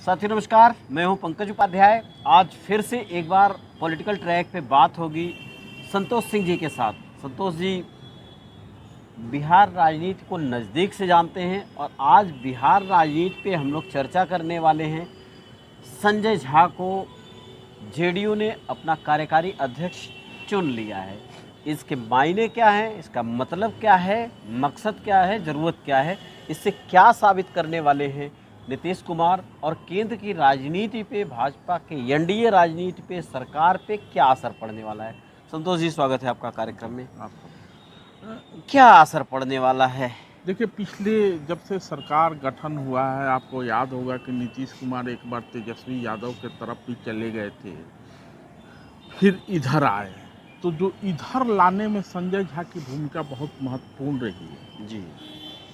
साथियों नमस्कार, मैं हूं पंकज उपाध्याय। आज फिर से एक बार पॉलिटिकल ट्रैक पे बात होगी संतोष सिंह जी के साथ। संतोष जी बिहार राजनीति को नज़दीक से जानते हैं और आज बिहार राजनीति पे हम लोग चर्चा करने वाले हैं। संजय झा को जेडीयू ने अपना कार्यकारी अध्यक्ष चुन लिया है। इसके मायने क्या हैं, इसका मतलब क्या है, मकसद क्या है, ज़रूरत क्या है, इससे क्या साबित करने वाले हैं नीतीश कुमार और केंद्र की राजनीति पे, भाजपा के एनडीए राजनीति पे, सरकार पे क्या असर पड़ने वाला है। संतोष जी स्वागत है आपका कार्यक्रम में। क्या असर पड़ने वाला है? देखिए, पिछले जब से सरकार गठन हुआ है, आपको याद होगा कि नीतीश कुमार एक बार तेजस्वी यादव के तरफ भी चले गए थे, फिर इधर आए। तो जो इधर लाने में संजय झा की भूमिका बहुत महत्वपूर्ण रही है जी,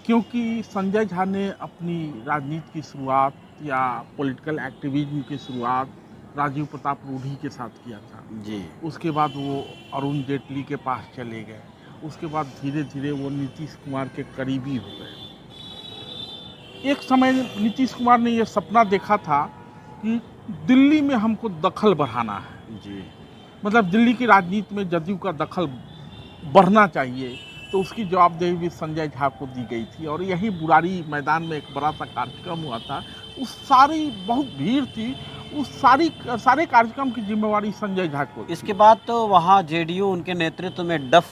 क्योंकि संजय झा ने अपनी राजनीति की शुरुआत या पॉलिटिकल एक्टिविज्म की शुरुआत राजीव प्रताप रूढ़ी के साथ किया था जी, उसके बाद वो अरुण जेटली के पास चले गए, उसके बाद धीरे धीरे वो नीतीश कुमार के करीबी हो गए। एक समय नीतीश कुमार ने ये सपना देखा था कि दिल्ली में हमको दखल बढ़ाना है, जी, मतलब दिल्ली की राजनीति में जदयू का दखल बढ़ना चाहिए। तो उसकी जवाबदेही भी संजय झा को दी गई थी और यही बुरारी मैदान में एक बड़ा सा कार्यक्रम हुआ था। उस सारी बहुत भीड़ थी, उस सारे कार्यक्रम की जिम्मेवारी संजय झा को। इसके बाद तो वहाँ जेडीयू उनके नेतृत्व में डफ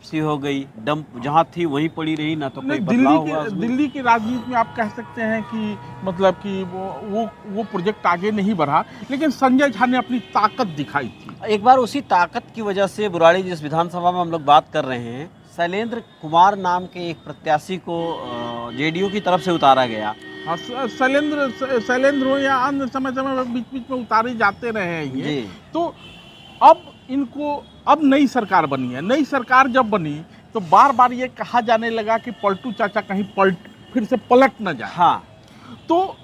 सी हो गई, डंप जहाँ थी वहीं पड़ी रही, ना तो कोई बदलाव हुआ उसमें। दिल्ली की राजनीति में आप कह सकते हैं कि मतलब कि वो प्रोजेक्ट आगे नहीं बढ़ा, लेकिन संजय झा ने अपनी ताकत दिखाई थी। एक बार उसी ताकत की वजह से बुराड़ी जिस विधानसभा में हम लोग बात कर रहे हैं, शैलेंद्र कुमार नाम के एक प्रत्याशी को जेडीयू की तरफ से उतारा गया। हाँ, शैलेंद्र हो या अन्य समय में बीच बीच में उतारे जाते रहे हैं ये। तो अब नई सरकार बनी है। नई सरकार जब बनी तो बार बार ये कहा जाने लगा कि पलटू चाचा कहीं फिर से पलट न जाए। हाँ, तो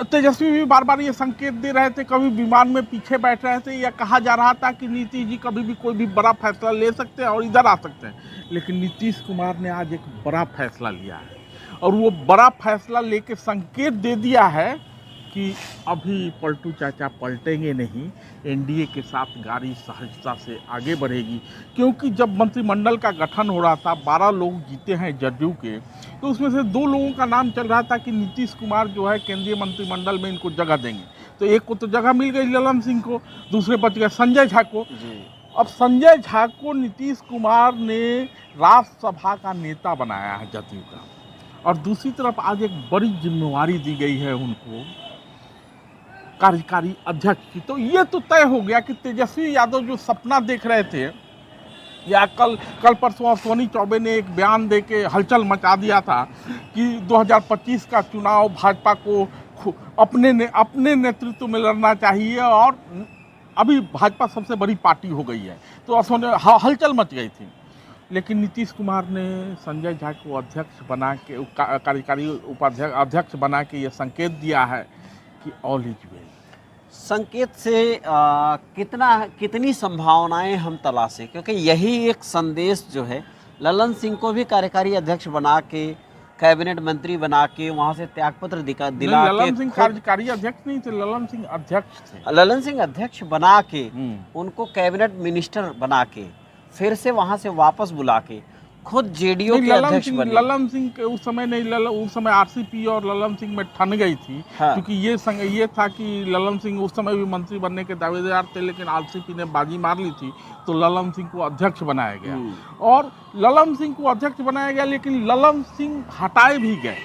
तेजस्वी भी बार बार ये संकेत दे रहे थे, कभी विमान में पीछे बैठ रहे थे, या कहा जा रहा था कि नीतीश जी कभी भी कोई भी बड़ा फैसला ले सकते हैं और इधर आ सकते हैं। लेकिन नीतीश कुमार ने आज एक बड़ा फैसला लिया है और वो बड़ा फैसला लेके संकेत दे दिया है कि अभी पलटू चाचा पलटेंगे नहीं, एनडीए के साथ गाड़ी सहजता से आगे बढ़ेगी। क्योंकि जब मंत्रिमंडल का गठन हो रहा था, 12 लोग जीते हैं जदयू के, तो उसमें से 2 लोगों का नाम चल रहा था कि नीतीश कुमार जो है केंद्रीय मंत्रिमंडल में इनको जगह देंगे। तो एक को तो जगह मिल गई ललन सिंह को, दूसरे बच गए संजय झा को। अब संजय झा को नीतीश कुमार ने राज्यसभा का नेता बनाया है जदयू का, और दूसरी तरफ आज एक बड़ी जिम्मेवारी दी गई है उनको कार्यकारी अध्यक्ष की। तो ये तो तय हो गया कि तेजस्वी यादव जो सपना देख रहे थे, या कल परसों अश्विनी चौबे ने एक बयान दे के हलचल मचा दिया था कि 2025 का चुनाव भाजपा को अपने नेतृत्व में लड़ना चाहिए और अभी भाजपा सबसे बड़ी पार्टी हो गई है, तो हलचल मच गई थी। लेकिन नीतीश कुमार ने संजय झा को अध्यक्ष बना के, कार्यकारी उपाध्यक्ष अध्यक्ष बना के ये संकेत दिया है कि ऑल इज वेल। संकेत से कितनी संभावनाएं हम तलाशें, क्योंकि यही एक संदेश जो है ललन सिंह को भी कार्यकारी अध्यक्ष बना के, कैबिनेट मंत्री बना के, वहां से त्यागपत्र दिला के, ललन सिंह कार्यकारी अध्यक्ष नहीं थे, ललन सिंह अध्यक्ष थे। ललन सिंह अध्यक्ष बना के उनको कैबिनेट मिनिस्टर बना के फिर से वहां से वापस बुला के खुद जेडीयू के अध्यक्ष बने। ललन सिंह के उस समय नहीं, उस समय आरसीपी और ललन सिंह में ठन गई थी। हाँ। क्योंकि ये था कि ललन सिंह उस समय भी मंत्री बनने के दावेदार थे, लेकिन आरसीपी ने बाजी मार ली थी, तो ललन सिंह को अध्यक्ष बनाया गया। और ललन सिंह को अध्यक्ष बनाया गया, लेकिन ललन सिंह हटाए भी गए।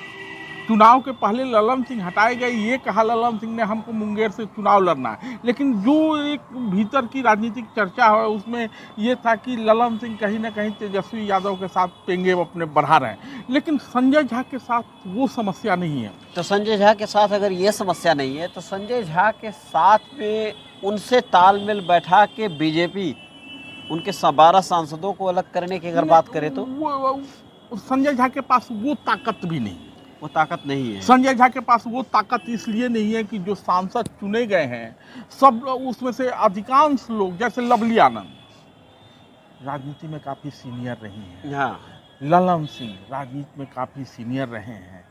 चुनाव के पहले ललन सिंह हटाए गए। ये कहा ललन सिंह ने हमको मुंगेर से चुनाव लड़ना है, लेकिन जो एक भीतर की राजनीतिक चर्चा है उसमें ये था कि ललन सिंह कहीं ना कहीं तेजस्वी यादव के साथ पेंगे अपने बढ़ा रहे हैं। लेकिन संजय झा के साथ वो समस्या नहीं है। तो संजय झा के साथ अगर ये समस्या नहीं है, तो संजय झा के साथ में उनसे तालमेल बैठा के बीजेपी उनके 12 सांसदों को अलग करने की अगर बात करें तो संजय झा के पास वो ताकत भी नहीं, वो ताकत नहीं है। संजय झा के पास वो ताकत इसलिए नहीं है कि जो सांसद चुने गए हैं सब, उसमें से अधिकांश लोग, जैसे लवली आनंद राजनीति में काफ़ी सीनियर रही हैं, हाँ, ललन सिंह राजनीति में काफ़ी सीनियर रहे हैं,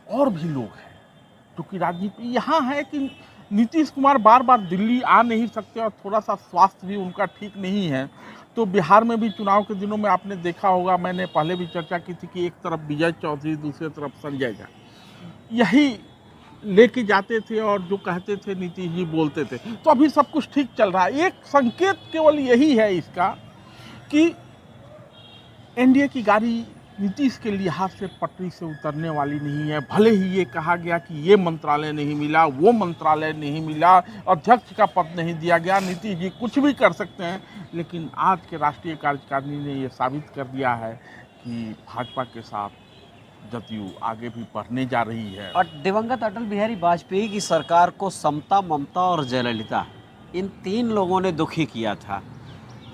और भी लोग हैं क्योंकि राजनीति यहाँ है कि नीतीश कुमार बार बार दिल्ली आ नहीं सकते और थोड़ा सा स्वास्थ्य भी उनका ठीक नहीं है। तो बिहार में भी चुनाव के दिनों में आपने देखा होगा, मैंने पहले भी चर्चा की थी कि एक तरफ विजय चौधरी, दूसरी तरफ संजय झा, यही लेके जाते थे और जो कहते थे नीतीश जी बोलते थे। तो अभी सब कुछ ठीक चल रहा है। एक संकेत केवल यही है इसका कि एनडीए की गाड़ी नीतीश के लिहाज से पटरी से उतरने वाली नहीं है। भले ही ये कहा गया कि ये मंत्रालय नहीं मिला, वो मंत्रालय नहीं मिला, अध्यक्ष का पद नहीं दिया गया, नीतीश जी कुछ भी कर सकते हैं, लेकिन आज के राष्ट्रीय कार्यकारिणी ने ये साबित कर दिया है कि भाजपा के साथ जदयू आगे भी बढ़ने जा रही है। और दिवंगत अटल बिहारी वाजपेयी की सरकार को समता, ममता और जयललिता, इन 3 लोगों ने दुखी किया था।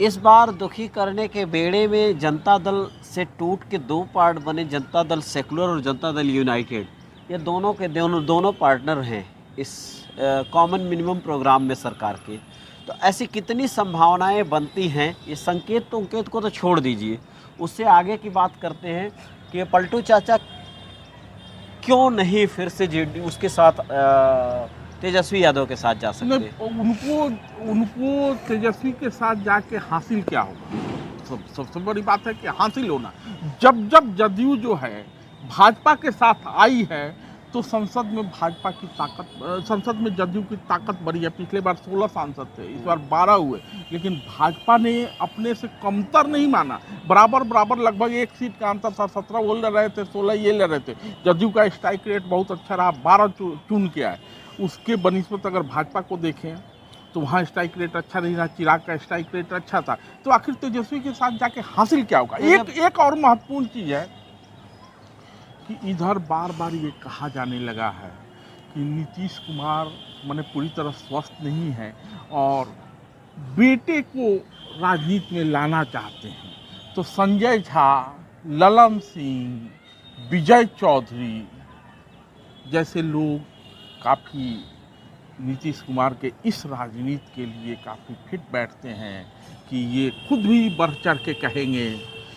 इस बार दुखी करने के बेड़े में जनता दल से टूट के 2 पार्ट बने, जनता दल सेकुलर और जनता दल यूनाइटेड। ये दोनों के दोनों पार्टनर हैं इस कॉमन मिनिमम प्रोग्राम में सरकार के। तो ऐसी कितनी संभावनाएं बनती हैं, ये संकेत को तो छोड़ दीजिए, उससे आगे की बात करते हैं कि पलटू चाचा क्यों नहीं फिर से जेडी उसके साथ तेजस्वी यादव के साथ जा सकते हैं? उनको तेजस्वी के साथ जाके हासिल क्या होगा? सबसे बड़ी बात है कि हासिल होना। जब जदयू जो है भाजपा के साथ आई है तो संसद में भाजपा की ताकत, संसद में जदयू की ताकत बढ़ी है। पिछले बार 16 सांसद थे, इस बार 12 हुए, लेकिन भाजपा ने अपने से कमतर नहीं माना। बराबर लगभग 1 सीट का अंतर था। 17 वो ले रहे थे, 16 ये ले रहे थे। जदयू का स्ट्राइक रेट बहुत अच्छा रहा, 12 चुन के आए। उसके बनिस्बत अगर भाजपा को देखें तो वहाँ स्ट्राइक रेट अच्छा नहीं रहा, चिराग का स्ट्राइक रेट अच्छा था। तो आखिर तेजस्वी के साथ जाके हासिल क्या होगा? एक और महत्वपूर्ण चीज़ है कि इधर बार ये कहा जाने लगा है कि नीतीश कुमार माने पूरी तरह स्वस्थ नहीं है और बेटे को राजनीति में लाना चाहते हैं। तो संजय झा, ललन सिंह, विजय चौधरी जैसे लोग काफ़ी नीतीश कुमार के इस राजनीति के लिए काफ़ी फिट बैठते हैं कि ये खुद भी बढ़ चढ़ के कहेंगे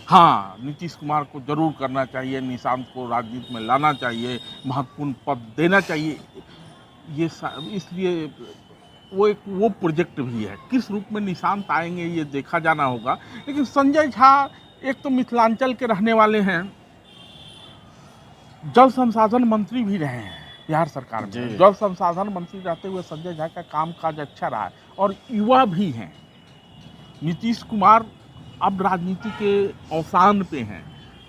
हाँ नीतीश कुमार को जरूर करना चाहिए, निशांत को राजनीति में लाना चाहिए, महत्वपूर्ण पद देना चाहिए। ये इसलिए वो प्रोजेक्ट भी है। किस रूप में निशांत आएंगे ये देखा जाना होगा। लेकिन संजय झा एक तो मिथिलांचल के रहने वाले हैं, जल संसाधन मंत्री भी रहे हैं बिहार सरकार में। जल संसाधन मंत्री रहते हुए संजय झा का कामकाज अच्छा रहा है और युवा भी हैं। नीतीश कुमार अब राजनीति के अवसान पे हैं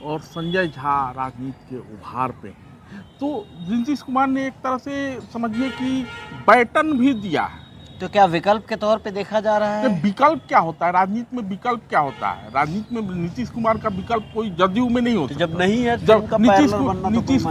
और संजय झा राजनीति के उभार पे हैं। तो नीतीश कुमार ने एक तरह से समझिए कि बैटन भी दिया है। तो क्या विकल्प के तौर पे देखा जा रहा है? विकल्प क्या होता है राजनीति में? विकल्प क्या होता है राजनीति में? नीतीश कुमार का विकल्प कोई जदयू में नहीं होता। जब नहीं है जब नीतीश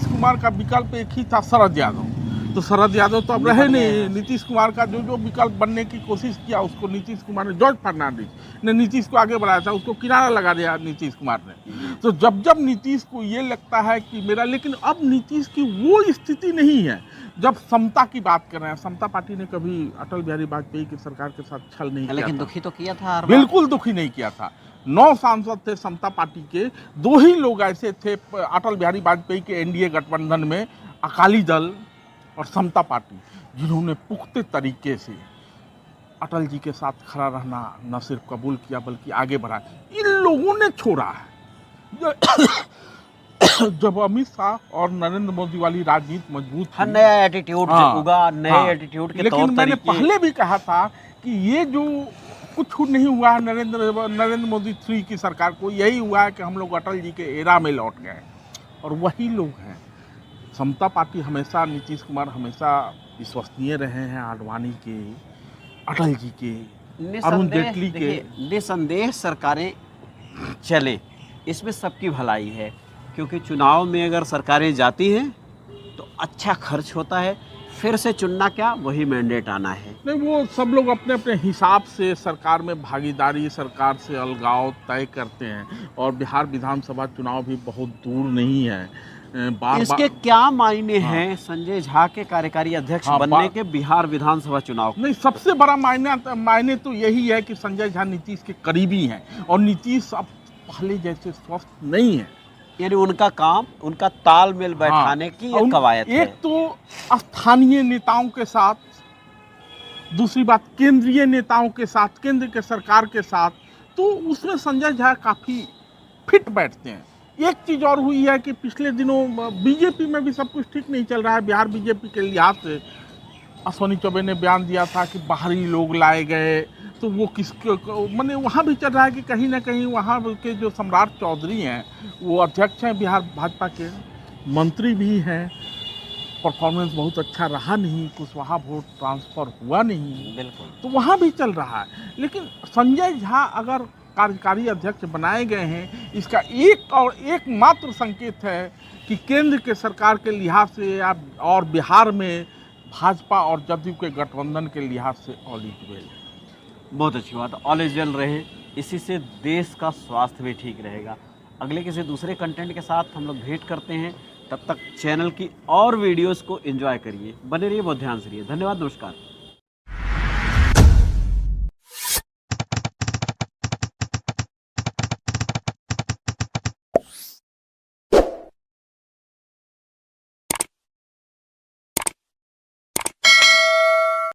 कुमार का विकल्प एक ही था, शरद यादव। तो शरद यादव तो अब रहे नहीं। नीतीश कुमार का जो विकल्प बनने की कोशिश किया उसको नीतीश कुमार ने, जॉर्ज फर्नांडिस ने नीतीश को आगे बढ़ाया था, उसको किनारा लगा दिया नीतीश कुमार ने। तो जब नीतीश को ये लगता है कि मेरा, लेकिन अब नीतीश की वो स्थिति नहीं है। जब समता की बात कर रहे हैं, समता पार्टी ने कभी अटल बिहारी वाजपेयी की सरकार के साथ छल नहीं किया, लेकिन दुखी तो किया था। बिल्कुल दुखी नहीं किया था। 9 सांसद थे समता पार्टी के, 2 ही लोग ऐसे थे अटल बिहारी वाजपेयी के एनडीए गठबंधन में, अकाली दल और समता पार्टी, जिन्होंने पुख्ते तरीके से अटल जी के साथ खड़ा रहना न सिर्फ कबूल किया बल्कि आगे बढ़ा। इन लोगों ने छोड़ा है। जब अमित शाह और नरेंद्र मोदी वाली राजनीति मजबूत थी, नया एटीट्यूड उगा, नए एटीट्यूड के तौर लेकिन मैंने पहले भी कहा था कि ये जो कुछ नहीं हुआ है नरेंद्र मोदी 3 की सरकार को, यही हुआ है कि हम लोग अटल जी के एरा में लौट गए और वही लोग हैं। समता पार्टी हमेशा, नीतीश कुमार हमेशा विश्वसनीय रहे हैं आडवाणी के, अटल जी के, अरुण जेटली के। निसंदेह सरकारें चले, इसमें सबकी भलाई है, क्योंकि चुनाव में अगर सरकारें जाती हैं तो अच्छा खर्च होता है। फिर से चुनना क्या, वही मैंडेट आना है। नहीं, वो सब लोग अपने अपने हिसाब से सरकार में भागीदारी, सरकार से अलगाव तय करते हैं। और बिहार विधानसभा चुनाव भी बहुत दूर नहीं है। इसके क्या मायने हैं संजय झा के कार्यकारी अध्यक्ष बनने के बिहार विधानसभा चुनाव? नहीं, सबसे बड़ा मायने तो यही है कि संजय झा नीतीश के करीबी हैं और नीतीश अब पहले जैसे स्वस्थ नहीं है। यानी उनका काम, उनका तालमेल बैठाने की ये कवायद है। एक तो स्थानीय नेताओं के साथ, दूसरी बात केंद्रीय नेताओं के साथ, केंद्र के सरकार के साथ, तो उसमें संजय झा काफ़ी फिट बैठते हैं। एक चीज़ और हुई है कि पिछले दिनों बीजेपी में भी सब कुछ ठीक नहीं चल रहा है। बिहार बीजेपी के लिहाज से अश्विनी चौबे ने बयान दिया था कि बाहरी लोग लाए गए, तो वो किसके मैंने वहाँ भी चल रहा है कि कहीं ना कहीं वहाँ के जो सम्राट चौधरी हैं वो अध्यक्ष हैं बिहार भाजपा के, मंत्री भी हैं, परफॉर्मेंस बहुत अच्छा रहा नहीं, कुशवाहा वोट ट्रांसफ़र हुआ नहीं, बिल्कुल, तो वहाँ भी चल रहा है। लेकिन संजय झा अगर कार्यकारी अध्यक्ष बनाए गए हैं, इसका एक और एकमात्र संकेत है कि केंद्र के सरकार के लिहाज से और बिहार में भाजपा और जदयू के गठबंधन के लिहाज से ऑल इज वेल। बहुत अच्छी बात, ऑल इज वेल रहे, इसी से देश का स्वास्थ्य भी ठीक रहेगा। अगले किसी दूसरे कंटेंट के साथ हम लोग भेंट करते हैं, तब तक चैनल की और वीडियोस को एंजॉय करिए, बने रहिए, बहुत ध्यान से रहिए। धन्यवाद, नमस्कार।